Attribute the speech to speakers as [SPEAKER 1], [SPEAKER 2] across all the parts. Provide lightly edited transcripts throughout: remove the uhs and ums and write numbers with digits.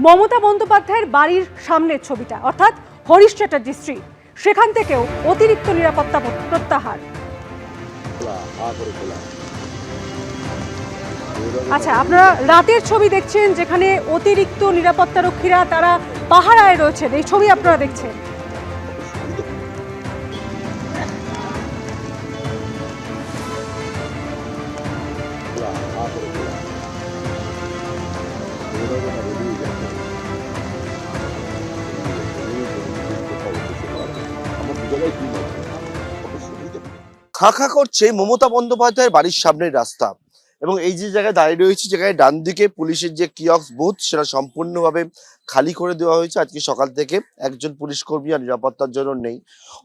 [SPEAKER 1] মমতা বন্দ্যোপাধ্যায়ের বাড়ির সামনের ছবিটা, অর্থাৎ হরিশ চ্যাটার্জি স্ট্রিট, সেখান থেকেও অতিরিক্ত নিরাপত্তা প্রত্যাহার। আচ্ছা, আপনারা রাতের ছবি দেখছেন, যেখানে অতিরিক্ত নিরাপত্তারক্ষীরা তারা পাহারায় রয়েছেন, এই ছবি আপনারা দেখছেন।
[SPEAKER 2] খা খা করছে মমতা বন্দ্যোপাধ্যায়ের বাড়ির সামনের রাস্তা, এবং এই যে জায়গায় দাঁড়িয়ে রয়েছে, যেখানে ডান দিকে পুলিশের যে কিয়স্ক বুথ সেটা সম্পূর্ণভাবে খালি করে দেওয়া হয়েছে আজকে সকাল থেকে। একজন পুলিশ কর্মী আর নিরাপত্তার জন্য নেই।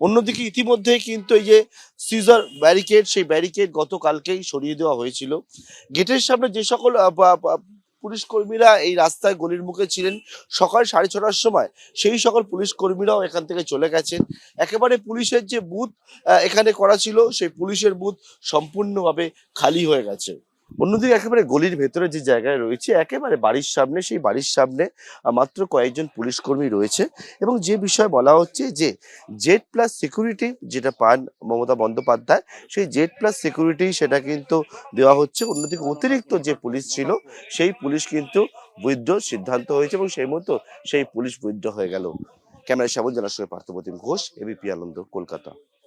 [SPEAKER 2] অন্যদিকে ইতিমধ্যেই কিন্তু এই যে সিজার ব্যারিকেড, সেই ব্যারিকেড গতকালকেই সরিয়ে দেওয়া হয়েছিল। গেটের সামনে যে সকল পুলিশ কর্মীরা এই রাস্তায় গলির মুখে ছিলেন সকাল 6:30টার সময়, সেই সকল পুলিশ কর্মীরাও এখান থেকে চলে গেছেন। একেবারে পুলিশের যে বুথ এখানে করা ছিল, সেই পুলিশের বুথ সম্পূর্ণভাবে খালি হয়ে গেছে। অন্যদিকে একেবারে গলির ভেতরে যে জায়গায় রয়েছে, একেবারে বাড়ির সামনে, সেই বাড়ির সামনে মাত্র কয়েকজন পুলিশ কর্মী রয়েছে। এবং যে বিষয়ে বলা হচ্ছে যে Z+ সিকিউরিটি যেটা পান মমতা বন্দ্যোপাধ্যায়, সেই Z+ সিকিউরিটি সেটা কিন্তু দেওয়া হচ্ছে। অন্যদিকে অতিরিক্ত যে পুলিশ ছিল, সেই পুলিশ কিন্তু বৈধ সিদ্ধান্ত হয়েছে, এবং সেই মতো সেই পুলিশ বৈধ হয়ে গেল। ক্যামেরায় শ্যামল জানার সঙ্গে পার্থপ্রতিম ঘোষ, ABP আনন্দ, কলকাতা।